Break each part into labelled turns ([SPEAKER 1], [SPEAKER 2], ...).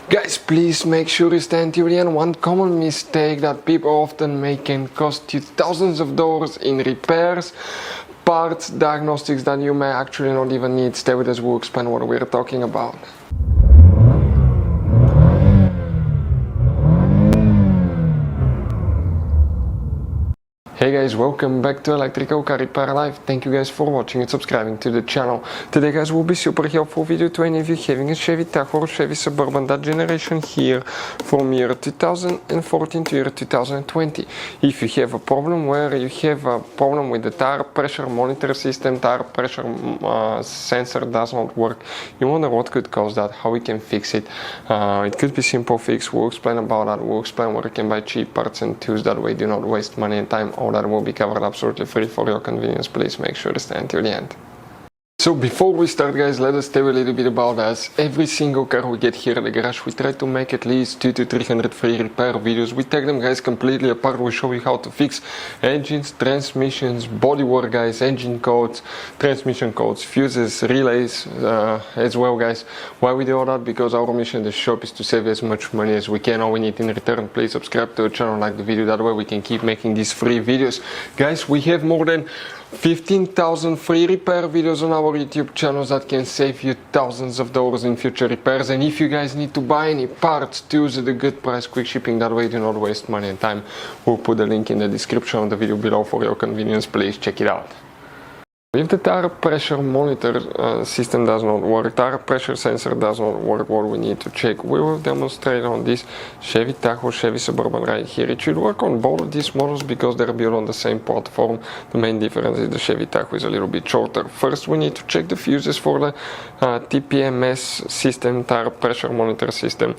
[SPEAKER 1] Guys, please make sure you stand till the end. One common mistake that people often make can cost you thousands of dollars in repairs, parts, diagnostics that you may actually not even need. Stay with us, we'll explain what we're talking about. Hey guys, welcome back to Electrical Car Repair Live. Thank you guys for watching and subscribing to the channel. Today guys will be super helpful video to any of you having a Chevy Tahoe or Chevy Suburban, that generation here from year 2014 to year 2020. If you have a problem where you have a problem with the tire pressure monitor system, tire pressure sensor does not work, you wonder what could cause that, how we can fix it. It could be simple fix. We'll explain about that. We'll explain where you can buy cheap parts and tools, that way do not waste money and time. All that will be covered absolutely free for your convenience. Please make sure to stay until the end. So before we start guys, let us tell you a little bit about us. Every single car we get here at the garage, we try to make at least 200 to 300 free repair videos. We take them guys completely apart. We show you how to fix engines, transmissions, bodywork guys, engine codes, transmission codes, fuses, relays as well guys. Why we do all that? Because our mission in the shop is to save as much money as we can. All we need in return, please subscribe to the channel, like the video, that way we can keep making these free videos. Guys, we have more than 15,000 free repair videos on our YouTube channels that can save you thousands of dollars in future repairs. And if you guys need to buy any parts, tools at a good price, quick shipping, that way do not waste money and time. We'll put the link in the description of the video below for your convenience. Please check it out. If the tire pressure monitor system does not work, tire pressure sensor does not work, what we need to check, we will demonstrate on this Chevy Tahoe, Chevy Suburban right here. It should work on both of these models because they're built on the same platform. The main difference is the Chevy Tahoe is a little bit shorter. First we need to check the fuses for the TPMS system, tire pressure monitor system.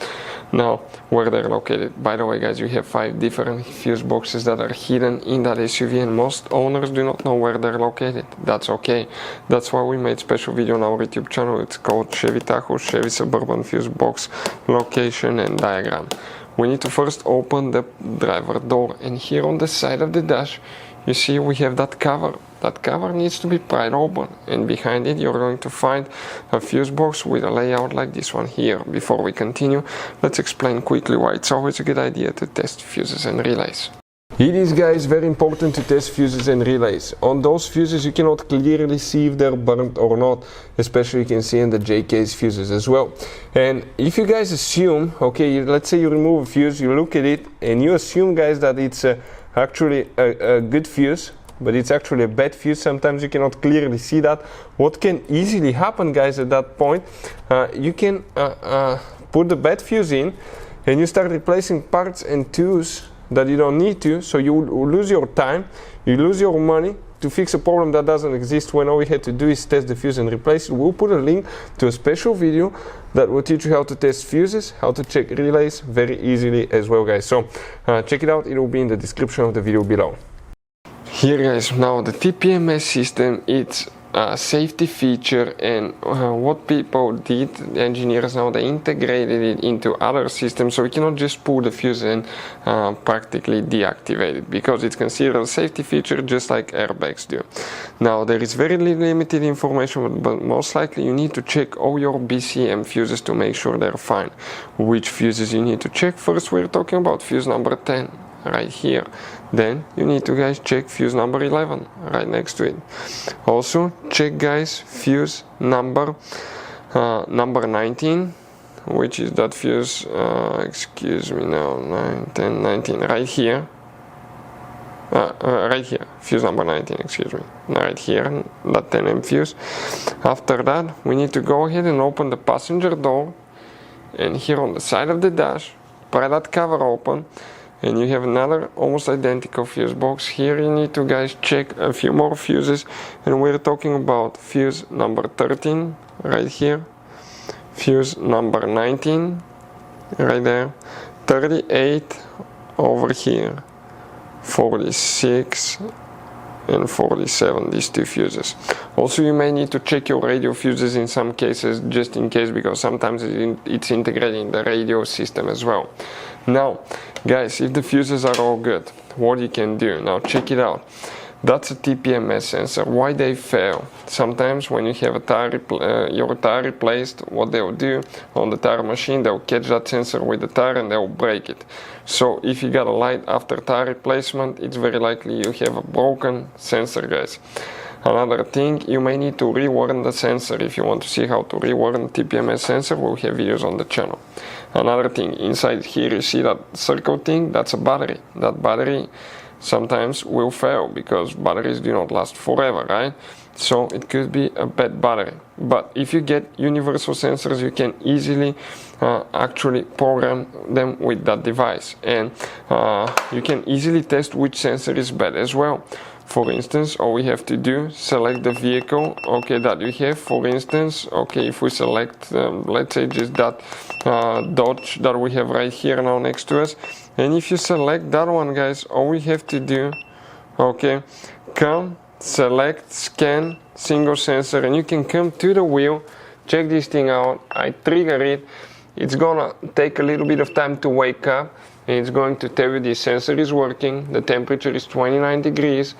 [SPEAKER 1] Now where they're located. By the way guys, you have 5 different fuse boxes that are hidden in that SUV and most owners do not know where they're located. That's okay. That's why we made special video on our YouTube channel. It's called Chevy Tahoe, Chevy Suburban fuse box location and diagram. We need to first open the driver door, and here on the side of the dash you see we have that cover. That cover needs to be pried open, and behind it you're going to find a fuse box with a layout like this one here. Before we continue, let's explain quickly why it's always a good idea to test fuses and relays. It is guys very important to test fuses and relays. On those fuses you cannot clearly see if they're burnt or not, especially you can see in the JK's fuses as well. And if you guys assume, okay, let's say you remove a fuse, you look at it and you assume guys that it's actually a good fuse, but it's actually a bad fuse, sometimes you cannot clearly see that. What can easily happen guys at that point, you can put the bad fuse in and you start replacing parts and tools that you don't need to, so you lose your time, you lose your money to fix a problem that doesn't exist, when all we had to do is test the fuse and replace it. We'll put a link to a special video that will teach you how to test fuses, how to check relays very easily as well guys. So check it out, it will be in the description of the video below. Here guys, now the TPMS system, it's a safety feature, and what people did, the engineers now, they integrated it into other systems, so we cannot just pull the fuse and practically deactivate it, because it's considered a safety feature just like airbags do. Now there is very limited information, but most likely you need to check all your BCM fuses to make sure they're fine. Which fuses you need to check? First we're talking about fuse number 10 right here. Then you need to guys check fuse number 11 right next to it. Also check guys fuse number 19, which is that fuse, excuse me now, 9, 10, 19 right here. Right here, fuse number 19, excuse me, right here, that 10M fuse. After that we need to go ahead and open the passenger door, and here on the side of the dash, pry that cover open, and you have another almost identical fuse box. Here you need to guys check a few more fuses, and we're talking about fuse number 13 right here, fuse number 19 right there, 38 over here, 46 and 47, these 2 fuses. Also you may need to check your radio fuses in some cases, just in case, because sometimes it's integrated in the radio system as well. Now guys, if the fuses are all good, what you can do, now check it out. That's a TPMS sensor. Why they fail? Sometimes when you have a tire your tire replaced, what they'll do on the tire machine, they'll catch that sensor with the tire and they'll break it. So if you got a light after tire replacement, it's very likely you have a broken sensor, guys. Another thing, you may need to rewarm the sensor. If you want to see how to rewarm TPMS sensor, we'll have videos on the channel. Another thing, inside here you see that circle thing, that's a battery. That battery sometimes will fail because batteries do not last forever, right? So it could be a bad battery. But if you get universal sensors, you can easily actually program them with that device, and you can easily test which sensor is bad as well. For instance, all we have to do, select the vehicle, okay, that you have. For instance, okay, if we select, let's say just that Dodge that we have right here now next to us, and if you select that one, guys, all we have to do, okay, come, select, scan, single sensor, and you can come to the wheel, check this thing out. I trigger it. It's gonna take a little bit of time to wake up, and it's going to tell you the sensor is working. The temperature is 29 degrees.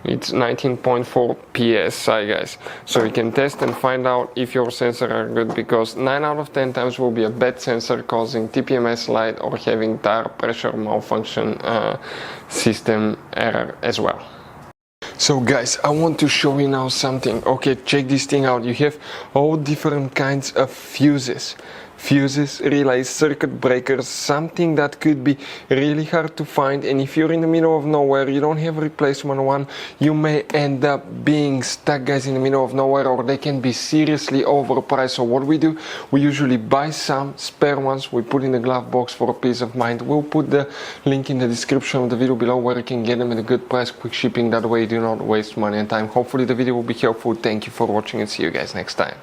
[SPEAKER 1] It's 19.4 psi, guys. So you can test and find out if your sensors are good, because 9 out of 10 times will be a bad sensor causing TPMS light or having tire pressure malfunction system error as well. So guys, I want to show you now something. Okay, check this thing out. You have all different kinds of fuses, relays, circuit breakers, something that could be really hard to find. And if you're in the middle of nowhere, you don't have a replacement one, you may end up being stuck, guys, in the middle of nowhere, or they can be seriously overpriced. So what we do, we usually buy some spare ones, we put in the glove box for a peace of mind. We'll put the link in the description of the video below where you can get them at a good price, quick shipping. That way you do not waste money and time. Hopefully the video will be helpful. Thank you for watching and see you guys next time.